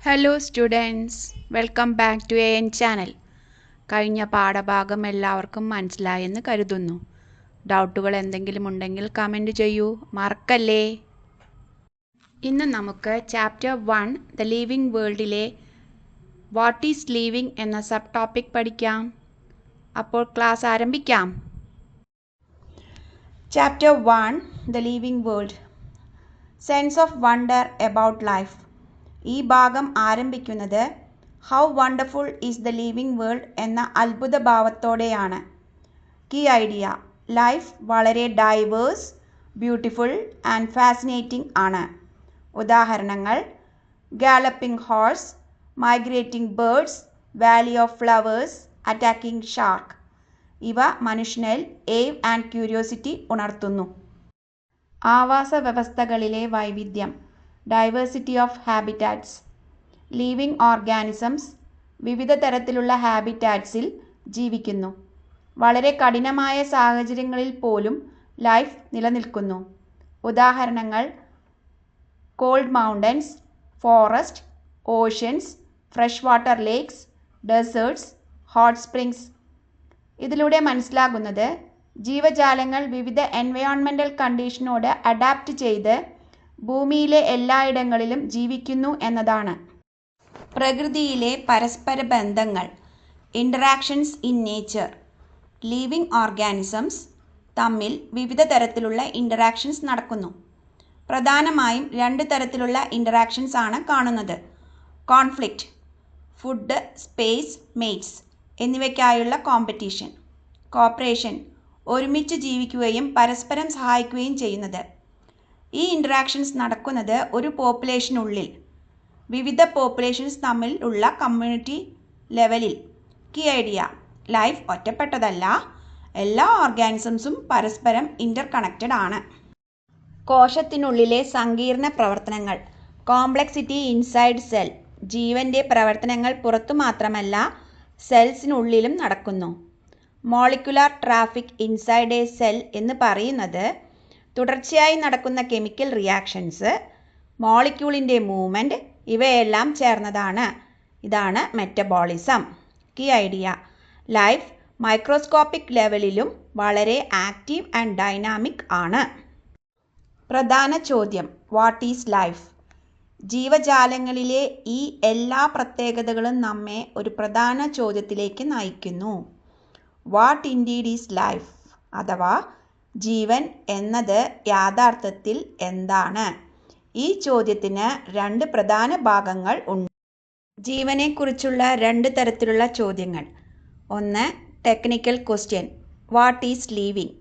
Hello students, welcome back to AN channel. കഴിഞ്ഞ പാഠഭാഗം എല്ലാവർക്കും മനസ്സിലായെന്ന് കരുതുന്നു. ഡൗട്ടുകൾ എന്തെങ്കിലും ഉണ്ടെങ്കിൽ കമൻറ്റ് ചെയ്യൂ, മറക്കല്ലേ. ഇന്ന് നമുക്ക് ചാപ്റ്റർ 1 ദ ലിവിങ് വേൾഡിലെ വാട്ട് ഈസ് ലിവിങ് എന്ന സബ് ടോപ്പിക് പഠിക്കാം. അപ്പോൾ ക്ലാസ് ആരംഭിക്കാം. Chapter 1 the living world, sense of wonder about life. ഈ ഭാഗം ആരംഭിക്കുന്നത് how wonderful is the living world എന്ന അത്ഭുത ഭാവത്തോടെയാണ്. കീ ഐഡിയ: ലൈഫ് വളരെ ഡൈവേഴ്സ്, ബ്യൂട്ടിഫുൾ ആൻഡ് ഫാസിനേറ്റിംഗ് ആണ്. ഉദാഹരണങ്ങൾ: galloping horse, migrating birds, valley of flowers, attacking shark. ഇവ മനുഷ്യനിൽ ഏവ് ആൻഡ് ക്യൂരിയോസിറ്റി ഉണർത്തുന്നു. ആവാസ വ്യവസ്ഥകളിലെ വൈവിധ്യം, diversity of habitats. Living organisms വിവിധ തരത്തിലുള്ള ഹാബിറ്റാറ്റ്സിൽ ജീവിക്കുന്നു. വളരെ കഠിനമായ സാഹചര്യങ്ങളിൽ പോലും ലൈഫ് നിലനിൽക്കുന്നു. ഉദാഹരണങ്ങൾ: cold mountains, forest, oceans, fresh water lakes, deserts, hot springs. ഇതിലൂടെ മനസ്സിലാകുന്നത് ജീവജാലങ്ങൾ വിവിധ എൻവയോൺമെൻ്റൽ കണ്ടീഷനോട് അഡാപ്റ്റ് ചെയ്ത് ഭൂമിയിലെ എല്ലായിടങ്ങളിലും ജീവിക്കുന്നു എന്നതാണ്. പ്രകൃതിയിലെ പരസ്പര ബന്ധങ്ങൾ, interactions in nature. Living organisms തമ്മിൽ വിവിധ തരത്തിലുള്ള ഇൻ്ററാക്ഷൻസ് നടക്കുന്നു. പ്രധാനമായും രണ്ട് തരത്തിലുള്ള ഇൻ്ററാക്ഷൻസ് ആണ് കാണുന്നത്: കോൺഫ്ലിക്റ്റ്, ഫുഡ്, സ്പേസ്, മേറ്റ്സ് എന്നിവയ്ക്കായുള്ള കോമ്പറ്റീഷൻ. കോപ്പറേഷൻ, ഒരുമിച്ച് ജീവിക്കുകയും പരസ്പരം സഹായിക്കുകയും ചെയ്യുന്നത്. ഈ ഇൻ്ററാക്ഷൻസ് നടക്കുന്നത് ഒരു പോപ്പുലേഷനുള്ളിൽ. വിവിധ പോപ്പുലേഷൻസ് തമ്മിൽ ഉള്ള കമ്മ്യൂണിറ്റി ലെവലിൽ. കീ ഐഡിയ: ലൈഫ് ഒറ്റപ്പെട്ടതല്ല, എല്ലാ ഓർഗാനിസംസും പരസ്പരം ഇൻ്റർ കണക്റ്റഡ് ആണ്. കോശത്തിനുള്ളിലെ സങ്കീർണ പ്രവർത്തനങ്ങൾ, കോംപ്ലക്സിറ്റി ഇൻസൈഡ് സെൽ. ജീവൻ്റെ പ്രവർത്തനങ്ങൾ പുറത്തു മാത്രമല്ല, സെൽസിനുള്ളിലും നടക്കുന്നു. Molecular traffic inside A cell എന്ന് പറയുന്നത് തുടർച്ചയായി നടക്കുന്ന കെമിക്കൽ റിയാക്ഷൻസ്, മോളിക്യൂളിൻ്റെ മൂവ്മെൻറ്റ് ഇവയെല്ലാം ചേർന്നതാണ്. ഇതാണ് metabolism. Key idea: life microscopic ലെവലിലും വളരെ ആക്റ്റീവ് ആൻഡ് ഡൈനാമിക് ആണ്. പ്രധാന ചോദ്യം: വാട്ട് ഈസ് ലൈഫ്? ജീവജാലങ്ങളിലെ ഈ എല്ലാ പ്രത്യേകതകളും നമ്മെ ഒരു പ്രധാന ചോദ്യത്തിലേക്ക് നയിക്കുന്നു. What indeed is life? അഥവാ ജീവൻ എന്നത് യാഥാർത്ഥത്തിൽ എന്താണ്? ഈ ചോദ്യത്തിന് രണ്ട് പ്രധാന ഭാഗങ്ങൾ ഉണ്ട്. ജീവനെക്കുറിച്ചുള്ള രണ്ട് തരത്തിലുള്ള ചോദ്യങ്ങൾ. ഒന്ന്, technical question: what is living?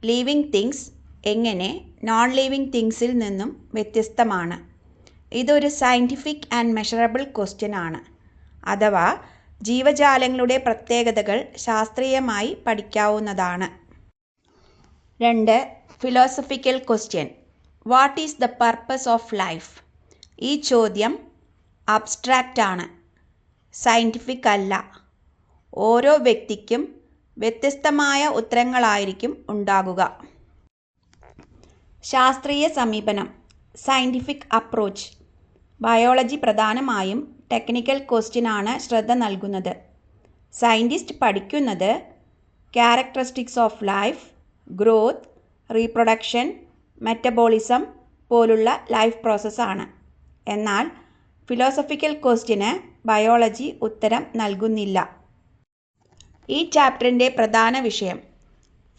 Living things എങ്ങനെ നോൺ ലിവിങ് തിങ്സിൽ നിന്നും വ്യത്യസ്തമാണ്? ഇതൊരു സയൻറ്റിഫിക് ആൻഡ് മെഷറബിൾ ക്വസ്റ്റ്യൻ ആണ്. അഥവാ ജീവജാലങ്ങളുടെ പ്രത്യേകതകൾ ശാസ്ത്രീയമായി പഠിക്കാവുന്നതാണ്. രണ്ട്, philosophical question: what is the purpose of life? ഈ ചോദ്യം അബ്സ്ട്രാക്റ്റ് ആണ്, സയൻറ്റിഫിക് അല്ല. ഓരോ വ്യക്തിക്കും വ്യത്യസ്തമായ ഉത്തരങ്ങളായിരിക്കും ഉണ്ടാകുക. ശാസ്ത്രീയ സമീപനം, സയൻറ്റിഫിക് അപ്രോച്ച്. ബയോളജി പ്രധാനമായും ടെക്നിക്കൽ ക്വസ്റ്റ്യനാണ് ശ്രദ്ധ നൽകുന്നത്. സയൻറ്റിസ്റ്റ് പഠിക്കുന്നത് characteristics of life, growth, reproduction, metabolism പോലുള്ള ലൈഫ് പ്രോസസ്സാണ്. എന്നാൽ ഫിലോസഫിക്കൽ ക്വസ്റ്റ്യന് ബയോളജി ഉത്തരം നൽകുന്നില്ല. ഈ ചാപ്റ്ററിൻ്റെ പ്രധാന വിഷയം.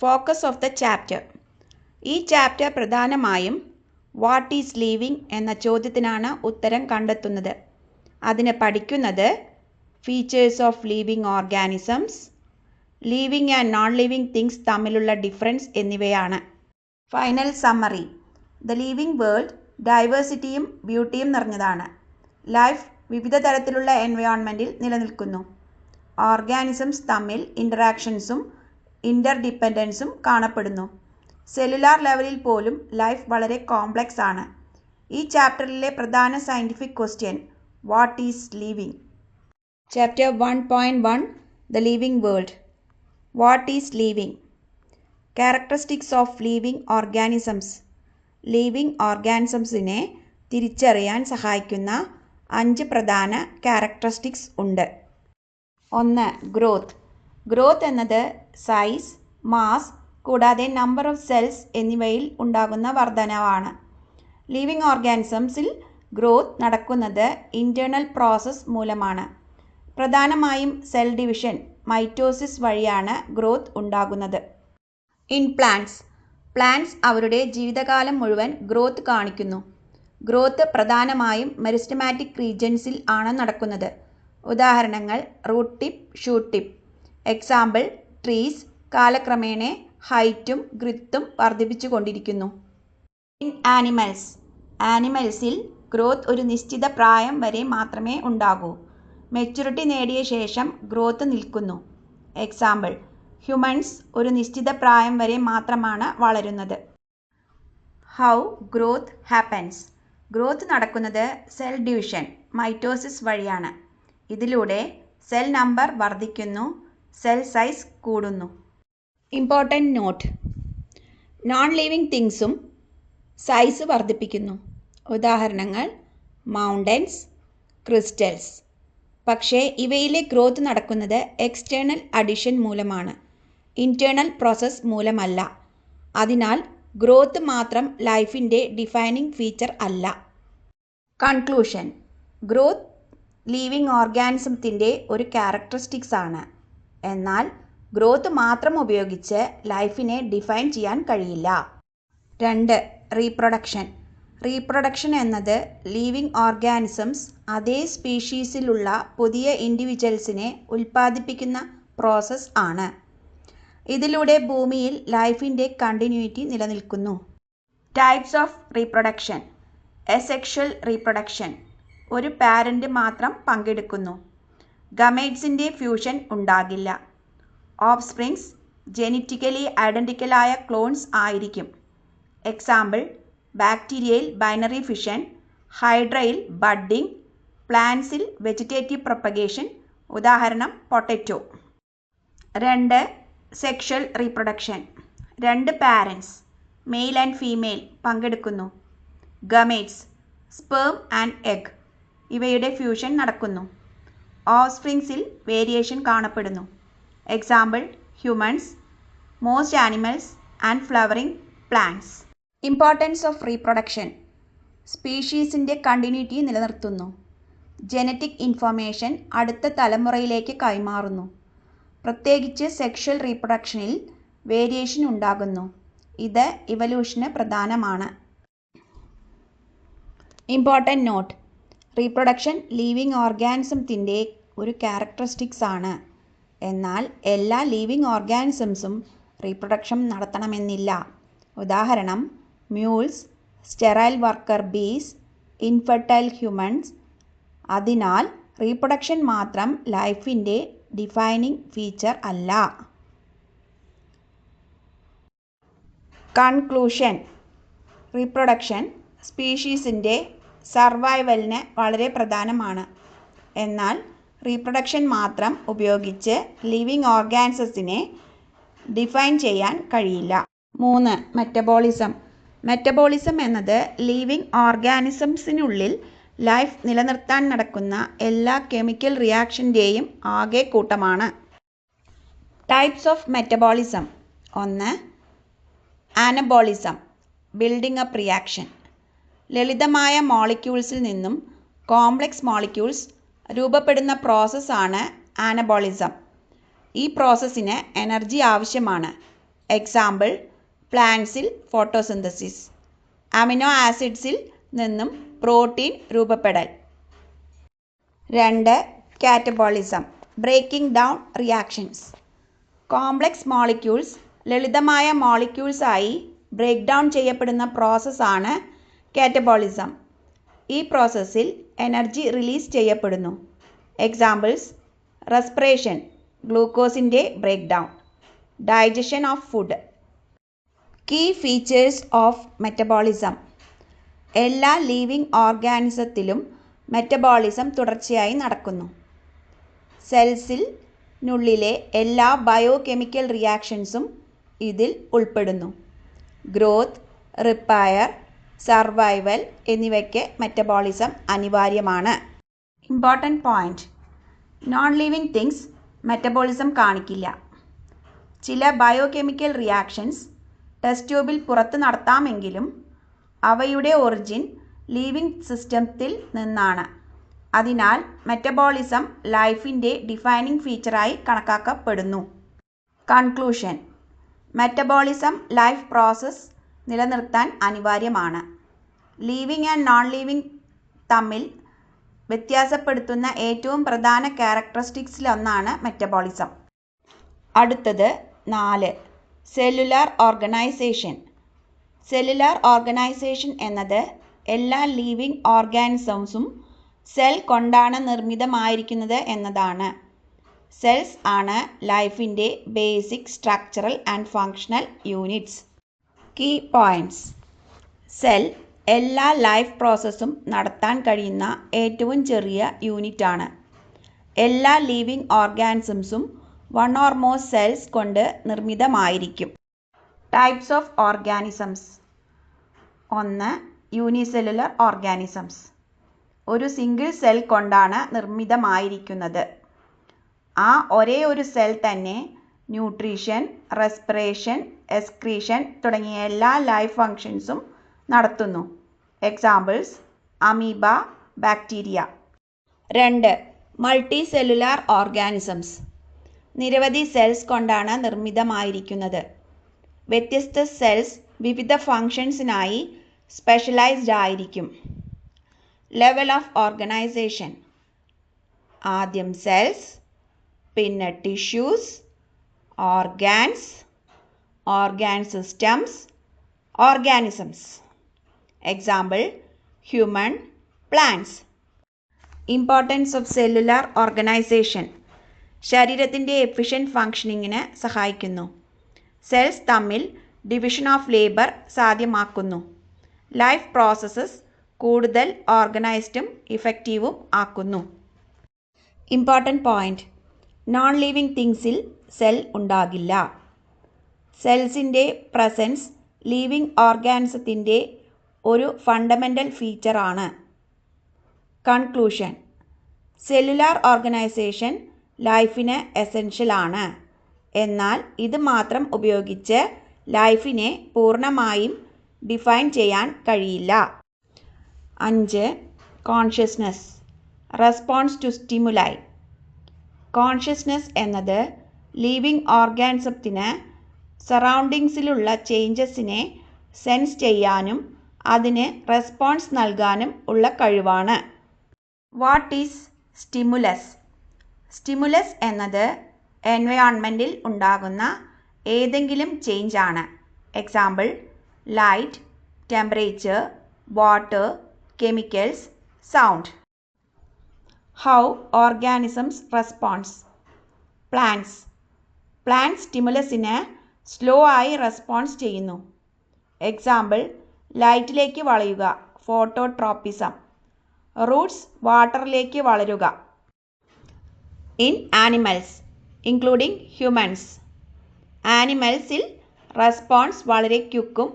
Focus of the chapter. ഈ ചാപ്റ്റർ പ്രധാനമായും വാട്ട് ഈസ് ലിവിങ് എന്ന ചോദ്യത്തിനാണ് ഉത്തരം കണ്ടെത്തുന്നത്. അതിന് പഠിക്കുന്നത് features of living organisms, living and non living things തമ്മിലുള്ള ഡിഫറൻസ് എന്നിവയാണ്. Final summary: the living world ഡൈവേഴ്സിറ്റിയും ബ്യൂട്ടിയും നിറഞ്ഞതാണ്. ലൈഫ് വിവിധ തരത്തിലുള്ള എൻവയോൺമെൻറ്റിൽ നിലനിൽക്കുന്നു. ഓർഗാനിസംസ് തമ്മിൽ ഇൻ്ററാക്ഷൻസും ഇൻ്റർ ഡിപ്പെൻഡൻസും കാണപ്പെടുന്നു. സെല്ലുലാർ ലെവലിൽ പോലും ലൈഫ് വളരെ കോംപ്ലക്സ് ആണ്. ഈ ചാപ്റ്ററിലെ പ്രധാന scientific question: what is living? Chapter 1.1 the living world. What is living? Characteristics of living organisms. Living ഓർഗാനിസംസിനെ തിരിച്ചറിയാൻ സഹായിക്കുന്ന 5 പ്രധാന ക്യാരക്ടറിസ്റ്റിക്സ് ഉണ്ട്. 1. ഗ്രോത്ത്. ഗ്രോത്ത് എന്നത് സൈസ്, മാസ് കൂടാതെ നമ്പർ ഓഫ് സെൽസ് എന്നിവയിൽ ഉണ്ടാകുന്ന വർധനവാണ്. ലിവിങ് ഓർഗാനിസംസിൽ ഗ്രോത്ത് നടക്കുന്നത് ഇൻറ്റേർണൽ പ്രോസസ്സ് മൂലമാണ്. പ്രധാനമായും സെൽ ഡിവിഷൻ, മൈറ്റോസിസ് വഴിയാണ് ഗ്രോത്ത് ഉണ്ടാകുന്നത്. In plants. പ്ലാന്റ്സ് അവരുടെ ജീവിതകാലം മുഴുവൻ ഗ്രോത്ത് കാണിക്കുന്നു. ഗ്രോത്ത് പ്രധാനമായും മെരിസ്റ്റമാറ്റിക് റീജൻസിൽ ആണ് നടക്കുന്നത്. ഉദാഹരണങ്ങൾ root tip, shoot tip. Example trees കാലക്രമേണ ഹൈറ്റും ഗ്രിത്തും വർദ്ധിപ്പിച്ചുകൊണ്ടിരിക്കുന്നു. In animals. ആനിമൽസിൽ ഗ്രോത്ത് ഒരു നിശ്ചിത പ്രായം വരെ മാത്രമേ ഉണ്ടാകൂ. മെച്യൂരിറ്റി നേടിയ ശേഷം ഗ്രോത്ത് നിൽക്കുന്നു. എക്സാമ്പിൾ ഹ്യൂമൻസ് ഒരു നിശ്ചിത പ്രായം വരെ മാത്രമാണ് വളരുന്നത്. How growth happens. ഗ്രോത്ത് നടക്കുന്നത് സെൽ ഡിവിഷൻ, മൈറ്റോസിസ് വഴിയാണ്. ഇതിലൂടെ സെൽ നമ്പർ വർദ്ധിക്കുന്നു, സെൽ സൈസ് കൂടുന്നു. ഇമ്പോർട്ടൻ്റ് നോട്ട്: നോൺ ലിവിങ് തിങ്സും സൈസ് വർദ്ധിപ്പിക്കുന്നു. ഉദാഹരണങ്ങൾ മൗണ്ടൻസ്, ക്രിസ്റ്റൽസ്. പക്ഷേ ഇവയിലെ ഗ്രോത്ത് നടക്കുന്നത് എക്സ്റ്റേണൽ അഡിഷൻ മൂലമാണ്, ഇൻറ്റേർണൽ പ്രോസസ്സ് മൂലമല്ല. അതിനാൽ ഗ്രോത്ത് മാത്രം ലൈഫിൻ്റെ ഡിഫൈനിങ് ഫീച്ചർ അല്ല. കൺക്ലൂഷൻ: ഗ്രോത്ത് ലിവിങ് ഓർഗാനിസത്തിൻ്റെ ഒരു ക്യാരക്ടറിസ്റ്റിക്സ് ആണ്. എന്നാൽ ഗ്രോത്ത് മാത്രം ഉപയോഗിച്ച് ലൈഫിനെ ഡിഫൈൻ ചെയ്യാൻ കഴിയില്ല. 2. റീപ്രൊഡക്ഷൻ. റീപ്രൊഡക്ഷൻ എന്നത് ലിവിങ് ഓർഗാനിസംസ് അതേ സ്പീഷീസിലുള്ള പുതിയ ഇൻഡിവിജ്വൽസിനെ ഉൽപ്പാദിപ്പിക്കുന്ന പ്രോസസ്സ് ആണ്. ഇതിലൂടെ ഭൂമിയിൽ ലൈഫിൻ്റെ കണ്ടിന്യൂറ്റി നിലനിൽക്കുന്നു. Types of reproduction. Asexual reproduction. ഒരു പാരന്റ് മാത്രം പങ്കെടുക്കുന്നു. ഗമേറ്റ്സിൻ്റെ ഫ്യൂഷൻ ഉണ്ടാകില്ല. ഓഫ്സ്പ്രിങ്സ് ജെനറ്റിക്കലി ഐഡൻറ്റിക്കലായ ക്ലോൺസ് ആയിരിക്കും. എക്സാമ്പിൾ ബാക്ടീരിയയിൽ ബൈനറി ഫിഷൻ, ഹൈഡ്രയിൽ ബഡ്ഡിംഗ്, പ്ലാന്റ്സിൽ വെജിറ്റേറ്റീവ് പ്രൊപ്പഗേഷൻ. ഉദാഹരണം potato. 2. Sexual reproduction. 2 parents, male and female പങ്കെടുക്കുന്നു. ഗമേറ്റ്സ്, സ്പേം ആൻഡ് എഗ് ഇവയുടെ ഫ്യൂഷൻ നടക്കുന്നു. ഓഫ്സ്പ്രിങ്സിൽ വേരിയേഷൻ കാണപ്പെടുന്നു. Example humans, most animals and flowering plants. Importance of reproduction. സ്പീഷീസിൻ്റെ കണ്ടിന്യൂറ്റി നിലനിർത്തുന്നു. ജനറ്റിക് ഇൻഫർമേഷൻ അടുത്ത തലമുറയിലേക്ക് കൈമാറുന്നു. പ്രത്യേകിച്ച് സെക്ഷൽ റീപ്രൊഡക്ഷനിൽ വേരിയേഷൻ ഉണ്ടാകുന്നു. ഇത് ഇവല്യൂഷന് പ്രധാനമാണ്. ഇമ്പോർട്ടൻ്റ് നോട്ട്: റീപ്രൊഡക്ഷൻ ലിവിങ് ഓർഗാനിസത്തിൻ്റെ ഒരു ക്യാരക്ടറിസ്റ്റിക്സ് ആണ്. എന്നാൽ എല്ലാ ലിവിങ് ഓർഗാനിസംസും റീപ്രൊഡക്ഷൻ നടത്തണമെന്നില്ല. ഉദാഹരണം മ്യൂൾസ്, സ്റ്റെറൈൽ വർക്കർ ബീസ്, ഇൻഫെർട്ടൈൽ ഹ്യൂമൻസ്. അതിനാൽ റീപ്രൊഡക്ഷൻ മാത്രം ലൈഫിൻ്റെ ഡിഫൈനിങ് ഫീച്ചർ അല്ല. കൺക്ലൂഷൻ: റീപ്രൊഡക്ഷൻ സ്പീഷീസിൻ്റെ സർവൈവലിന് വളരെ പ്രധാനമാണ്. എന്നാൽ റീപ്രൊഡക്ഷൻ മാത്രം ഉപയോഗിച്ച് ലിവിങ് ഓർഗാനിസത്തിനെ ഡിഫൈൻ ചെയ്യാൻ കഴിയില്ല. 3. മെറ്റബോളിസം. മെറ്റബോളിസം എന്നത് ലിവിങ് ഓർഗാനിസംസിനുള്ളിൽ ലൈഫ് നിലനിർത്താൻ നടക്കുന്ന എല്ലാ കെമിക്കൽ റിയാക്ഷൻ്റെയും ആകെ കൂട്ടമാണ്. Types of metabolism. 1. Anabolism, building up reaction. ലളിതമായ മോളിക്യൂൾസിൽ നിന്നും കോംപ്ലക്സ് മോളിക്യൂൾസ് രൂപപ്പെടുന്ന പ്രോസസ്സാണ് ആനബോളിസം. ഈ പ്രോസസ്സിന് എനർജി ആവശ്യമാണ്. എക്സാമ്പിൾ പ്ലാന്റ്സിൽ ഫോട്ടോസിന്തസിസ്, അമിനോ ആസിഡ്സിൽ നിന്നും പ്രോട്ടീൻ രൂപപ്പെടൽ. 2. Catabolism, breaking down reactions. Complex molecules ലളിതമായ മോളിക്യൂൾസായി ബ്രേക്ക് ഡൗൺ ചെയ്യപ്പെടുന്ന പ്രോസസ്സാണ് കാറ്റബോളിസം. ഈ പ്രോസസ്സിൽ എനർജി റിലീസ് ചെയ്യപ്പെടുന്നു. എക്സാമ്പിൾസ് റെസ്പിറേഷൻ, ഗ്ലൂക്കോസിൻ്റെ break down, digestion of food. Key features of metabolism. എല്ലാ ലിവിങ് ഓർഗാനിസത്തിലും മെറ്റബോളിസം തുടർച്ചയായി നടക്കുന്നു. സെൽസിനുള്ളിലെ എല്ലാ ബയോകെമിക്കൽ റിയാക്ഷൻസും ഇതിൽ ഉൾപ്പെടുന്നു. ഗ്രോത്ത്, റിപ്പയർ, സർവൈവൽ എന്നിവയ്ക്ക് മെറ്റബോളിസം അനിവാര്യമാണ്. Important point. Non living things metabolism കാണിക്കില്ല. ചില ബയോകെമിക്കൽ റിയാക്ഷൻസ് ടെസ്റ്റ് ട്യൂബിൽ പുറത്ത് നടത്താമെങ്കിലും അവയുടെ ഒറിജിൻ ലിവിങ് സിസ്റ്റത്തിൽ നിന്നാണ്. അതിനാൽ മെറ്റബോളിസം ലൈഫിൻ്റെ ഡിഫൈനിങ് ഫീച്ചറായി കണക്കാക്കപ്പെടുന്നു. കൺക്ലൂഷൻ. മെറ്റബോളിസം ലൈഫ് പ്രോസസ്സ് നിലനിർത്താൻ അനിവാര്യമാണ്. ലിവിങ് ആൻഡ് നോൺ ലിവിങ് തമ്മിൽ വ്യത്യാസപ്പെടുത്തുന്ന ഏറ്റവും പ്രധാന ക്യാരക്ടറിസ്റ്റിക്സിലൊന്നാണ് മെറ്റബോളിസം. അടുത്തത് 4. Cellular organisation. സെല്ലുലാർ ഓർഗനൈസേഷൻ എന്നത് എല്ലാ ലിവിങ് ഓർഗാനിസംസും സെൽ കൊണ്ടാണ് നിർമ്മിതമായിരിക്കുന്നത് എന്നതാണ്. സെൽസ് ആണ് ലൈഫിൻ്റെ basic structural and functional units. Key points. Cell എല്ലാ ലൈഫ് പ്രോസസ്സും നടത്താൻ കഴിയുന്ന ഏറ്റവും ചെറിയ യൂണിറ്റാണ്. എല്ലാ ലിവിങ് ഓർഗാനിസംസും 1 or more സെൽസ് കൊണ്ട് നിർമ്മിതമായിരിക്കും. Types of organisms. 1. Unicellular organisms. ഒരു സിംഗിൾ സെൽ കൊണ്ടാണ് നിർമ്മിതമായിരിക്കുന്നത്. ആ ഒരേ ഒരു സെൽ തന്നെ ന്യൂട്രീഷൻ, റെസ്പിറേഷൻ, എക്സ്ക്രീഷൻ തുടങ്ങിയ എല്ലാ ലൈഫ് ഫങ്ഷൻസും നടത്തുന്നു. Examples amoeba, bacteria. 2. Multi cellular organisms. നിരവധി സെൽസ് കൊണ്ടാണ് നിർമ്മിതമായിരിക്കുന്നത്. വ്യത്യസ്ത സെൽസ് വിവിധ ഫങ്ഷൻസിനായി സ്പെഷ്യലൈസ്ഡ് ആയിരിക്കും. Level of organisation. ആദ്യം സെൽസ്, പിന്നെ tissues, organs, organ systems, organisms. Example human, plants. Importance of cellular organisation. ശരീരത്തിൻ്റെ എഫിഷ്യൻറ്റ് ഫങ്ഷനിങ്ങിന് സഹായിക്കുന്നു. സെൽസ് തമ്മിൽ ഡിവിഷൻ ഓഫ് ലേബർ സാധ്യമാക്കുന്നു. ലൈഫ് പ്രോസസ്സസ് കൂടുതൽ ഓർഗനൈസ്ഡും ഇഫക്റ്റീവും ആക്കുന്നു. Important point. നോൺ ലിവിങ് തിങ്സിൽ സെൽ ഉണ്ടാകില്ല. സെൽസിൻ്റെ പ്രസൻസ് ലിവിങ് ഓർഗാനിസത്തിൻ്റെ ഒരു ഫണ്ടമെൻ്റൽ ഫീച്ചറാണ്. കൺക്ലൂഷൻ. സെല്ലുലാർ ഓർഗനൈസേഷൻ ലൈഫിന് എസെൻഷ്യലാണ്. എന്നാൽ ഇത് മാത്രം ഉപയോഗിച്ച് ലൈഫിനെ പൂർണ്ണമായും ഡിഫൈൻ ചെയ്യാൻ കഴിയില്ല. 5. Consciousness. Response to stimuli. Consciousness എന്നത് ലിവിങ് ഓർഗാനിസത്തിന് സറൗണ്ടിങ്സിലുള്ള ചേഞ്ചസിനെ സെൻസ് ചെയ്യാനും അതിന് റെസ്പോൺസ് നൽകാനും ഉള്ള കഴിവാണ്. What is stimulus? സ്റ്റിമുലസ് എന്നത് എൻവയോൺമെൻറ്റിൽ ഉണ്ടാകുന്ന ഏതെങ്കിലും ചേഞ്ച് ആണ്. Example light, temperature, water, chemicals, sound. How organisms response. Plants. Plant സ്റ്റിമുലസിന് സ്ലോ ആയി റെസ്പോൺസ് ചെയ്യുന്നു. എക്സാമ്പിൾ ലൈറ്റിലേക്ക് വളയുക, ഫോട്ടോട്രോപ്പിസം. റൂട്ട്സ് വാട്ടറിലേക്ക് വളരുക. In animals including humans. ആനിമൽസിൽ റെസ്പോൺസ് വളരെ ക്വിക്കും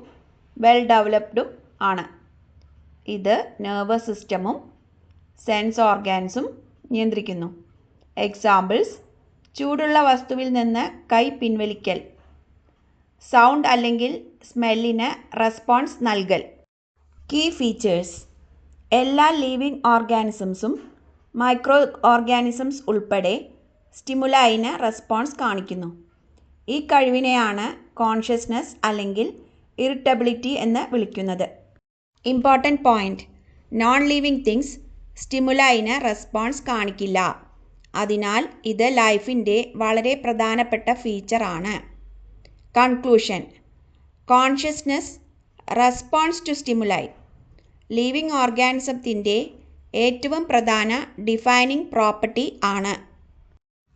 വെൽ ഡെവലപ്ഡും ആണ്. ഇത് നെർവസ് സിസ്റ്റമും സെൻസ് ഓർഗാൻസും നിയന്ത്രിക്കുന്നു. എക്സാമ്പിൾസ് ചൂടുള്ള വസ്തുവിൽ നിന്ന് കൈ പിൻവലിക്കൽ, സൗണ്ട് അല്ലെങ്കിൽ സ്മെല്ലിന് റെസ്പോൺസ് നൽകൽ. Key features. എല്ലാ ലിവിങ് ഓർഗാനിസംസും മൈക്രോ ഓർഗാനിസംസ് ഉൾപ്പെടെ സ്റ്റിമുലൈന് റെസ്പോൺസ് കാണിക്കുന്നു. ഈ കഴിവിനെയാണ് കോൺഷ്യസ്നസ് അല്ലെങ്കിൽ ഇറിറ്റബിലിറ്റി എന്ന് വിളിക്കുന്നത്. Important point. Non living things സ്റ്റിമുലൈന് റെസ്പോൺസ് കാണിക്കില്ല. അതിനാൽ ഇത് ലൈഫിൻ്റെ വളരെ പ്രധാനപ്പെട്ട ഫീച്ചറാണ്. Conclusion. Consciousness, response to stimuli living ഓർഗാനിസത്തിൻ്റെ ഏറ്റവും പ്രധാന ഡിഫൈനിങ് പ്രോപ്പർട്ടി ആണ്.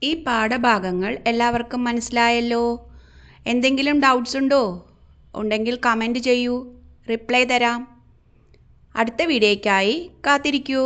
ഈ പാഠഭാഗങ്ങൾ എല്ലാവർക്കും മനസ്സിലായല്ലോ. എന്തെങ്കിലും ഡൗട്ട്സ് ഉണ്ടോ? ഉണ്ടെങ്കിൽ കമൻറ്റ് ചെയ്യൂ, റിപ്ലൈ തരാം. അടുത്ത വീഡിയോയ്ക്കായി കാത്തിരിക്കൂ.